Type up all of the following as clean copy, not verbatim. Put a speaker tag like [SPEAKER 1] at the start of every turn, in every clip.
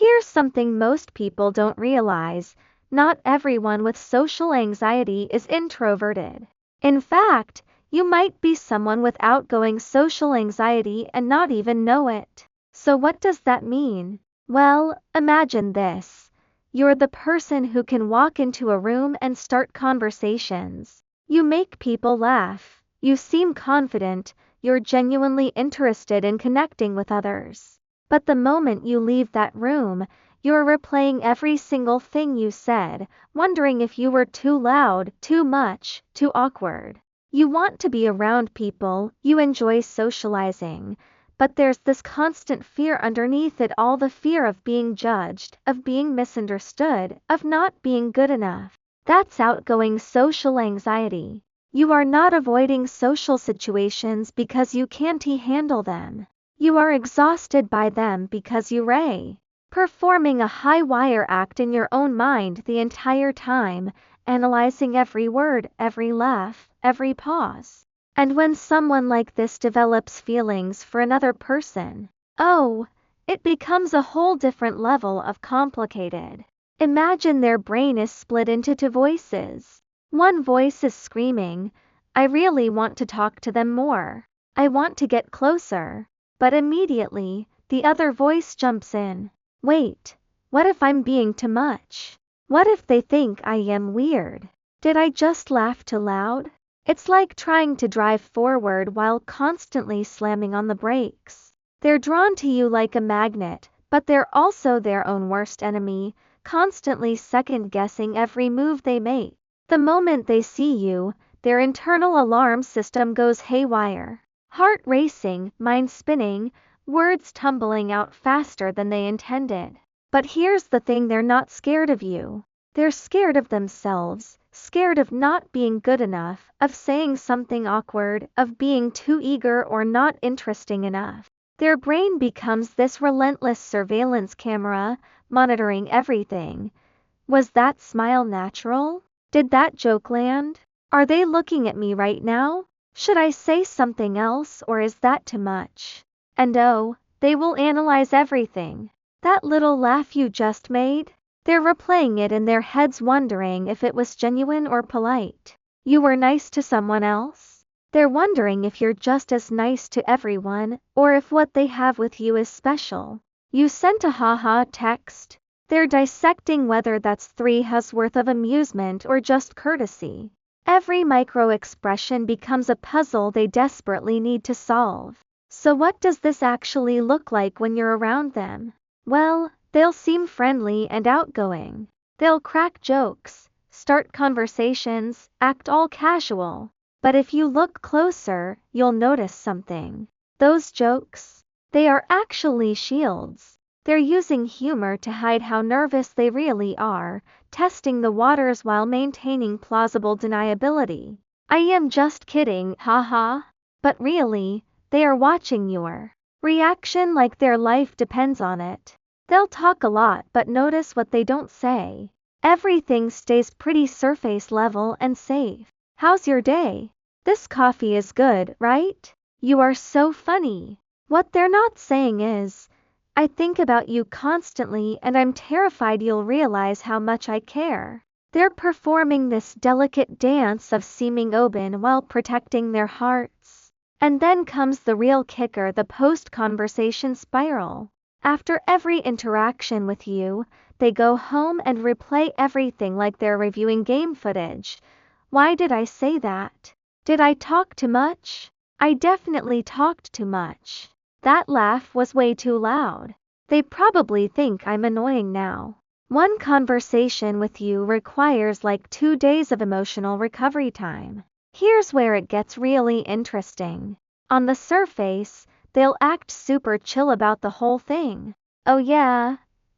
[SPEAKER 1] Here's something most people don't realize. Not everyone with social anxiety is introverted. In fact, you might be someone with outgoing social anxiety and not even know it. So what does that mean? Well, imagine this. You're the person who can walk into a room and start conversations. You make people laugh. You seem confident. You're genuinely interested in connecting with others. But the moment you leave that room, you're replaying every single thing you said, wondering if you were too loud, too much, too awkward. You want to be around people, you enjoy socializing, but there's this constant fear underneath it all, the fear of being judged, of being misunderstood, of not being good enough. That's outgoing social anxiety. You are not avoiding social situations because you can't handle them. You are exhausted by them because you're performing a high-wire act in your own mind the entire time, analyzing every word, every laugh, every pause. And when someone like this develops feelings for another person, oh, it becomes a whole different level of complicated. Imagine their brain is split into two voices. One voice is screaming, "I really want to talk to them more. I want to get closer." But immediately, the other voice jumps in. Wait, what if I'm being too much? What if they think I am weird? Did I just laugh too loud? It's like trying to drive forward while constantly slamming on the brakes. They're drawn to you like a magnet, but they're also their own worst enemy, constantly second-guessing every move they make. The moment they see you, their internal alarm system goes haywire. Heart racing, mind spinning, words tumbling out faster than they intended. But here's the thing, they're not scared of you. They're scared of themselves, scared of not being good enough, of saying something awkward, of being too eager or not interesting enough. Their brain becomes this relentless surveillance camera, monitoring everything. Was that smile natural? Did that joke land? Are they looking at me right now? Should I say something else, or is that too much? And oh, they will analyze everything. That little laugh you just made? They're replaying it in their heads, wondering if it was genuine or polite. You were nice to someone else? They're wondering if you're just as nice to everyone, or if what they have with you is special. You sent a haha text. They're dissecting whether that's 3 hugs worth of amusement or just courtesy. Every micro-expression becomes a puzzle they desperately need to solve. So what does this actually look like when you're around them? Well, they'll seem friendly and outgoing. They'll crack jokes, start conversations, act all casual. But if you look closer, you'll notice something. Those jokes, they are actually shields. They're using humor to hide how nervous they really are, testing the waters while maintaining plausible deniability. I am just kidding, haha. But really, they are watching your reaction like their life depends on it. They'll talk a lot but notice what they don't say. Everything stays pretty surface level and safe. How's your day? This coffee is good, right? You are so funny. What they're not saying is, I think about you constantly and I'm terrified you'll realize how much I care. They're performing this delicate dance of seeming open while protecting their hearts. And then comes the real kicker, the post-conversation spiral. After every interaction with you, they go home and replay everything like they're reviewing game footage. Why did I say that? Did I talk too much? I definitely talked too much. That laugh was way too loud. They probably think I'm annoying now. One conversation with you requires like 2 days of emotional recovery time. Here's where it gets really interesting. On the surface, they'll act super chill about the whole thing. Oh yeah,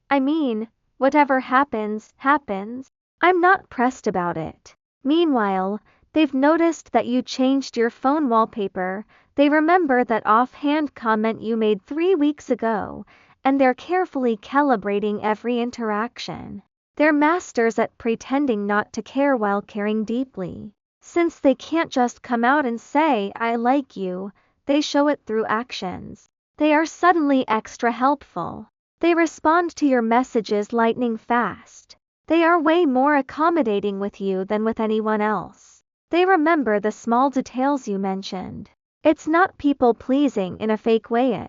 [SPEAKER 1] I mean, whatever happens, happens. I'm not pressed about it. Meanwhile, they've noticed that you changed your phone wallpaper. They remember that offhand comment you made 3 weeks ago, and they're carefully calibrating every interaction. They're masters at pretending not to care while caring deeply. Since they can't just come out and say, I like you, they show it through actions. They are suddenly extra helpful. They respond to your messages lightning fast. They are way more accommodating with you than with anyone else. They remember the small details you mentioned. It's not people pleasing in a fake way.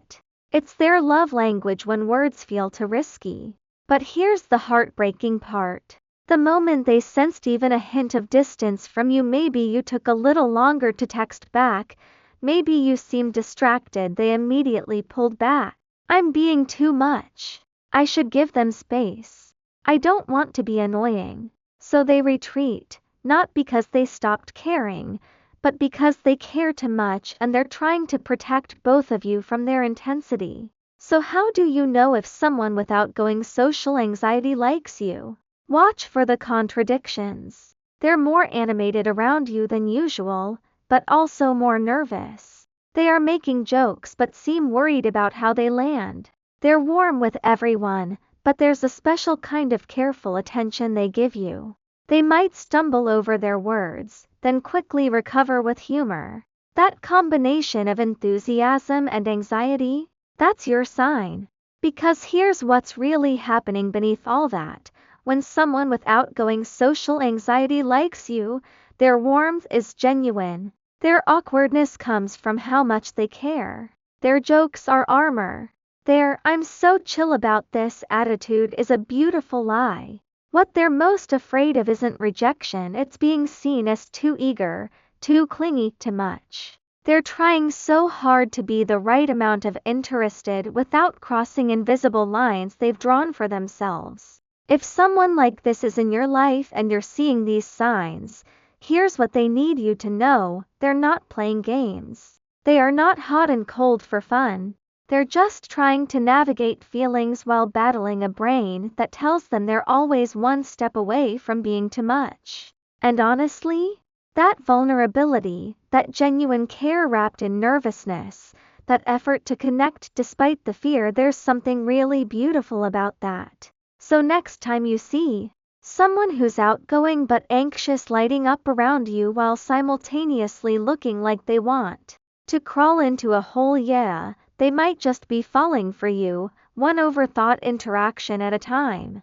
[SPEAKER 1] It's their love language when words feel too risky. But here's the heartbreaking part. The moment they sensed even a hint of distance from you, maybe you took a little longer to text back, maybe you seemed distracted, they immediately pulled back. I'm being too much. I should give them space. I don't want to be annoying. So they retreat, not because they stopped caring, but because they care too much and they're trying to protect both of you from their intensity. So how do you know if someone with outgoing social anxiety likes you? Watch for the contradictions. They're more animated around you than usual, but also more nervous. They are making jokes but seem worried about how they land. They're warm with everyone, but there's a special kind of careful attention they give you. They might stumble over their words, then quickly recover with humor. That combination of enthusiasm and anxiety, that's your sign. Because here's what's really happening beneath all that. When someone with outgoing social anxiety likes you, their warmth is genuine. Their awkwardness comes from how much they care. Their jokes are armor. Their "I'm so chill about this" attitude is a beautiful lie. What they're most afraid of isn't rejection, it's being seen as too eager, too clingy, too much. They're trying so hard to be the right amount of interested without crossing invisible lines they've drawn for themselves. If someone like this is in your life and you're seeing these signs, here's what they need you to know: they're not playing games. They are not hot and cold for fun. They're just trying to navigate feelings while battling a brain that tells them they're always one step away from being too much. And honestly, that vulnerability, that genuine care wrapped in nervousness, that effort to connect despite the fear, there's something really beautiful about that. So next time you see someone who's outgoing but anxious lighting up around you while simultaneously looking like they want to crawl into a hole, they might just be falling for you, one overthought interaction at a time.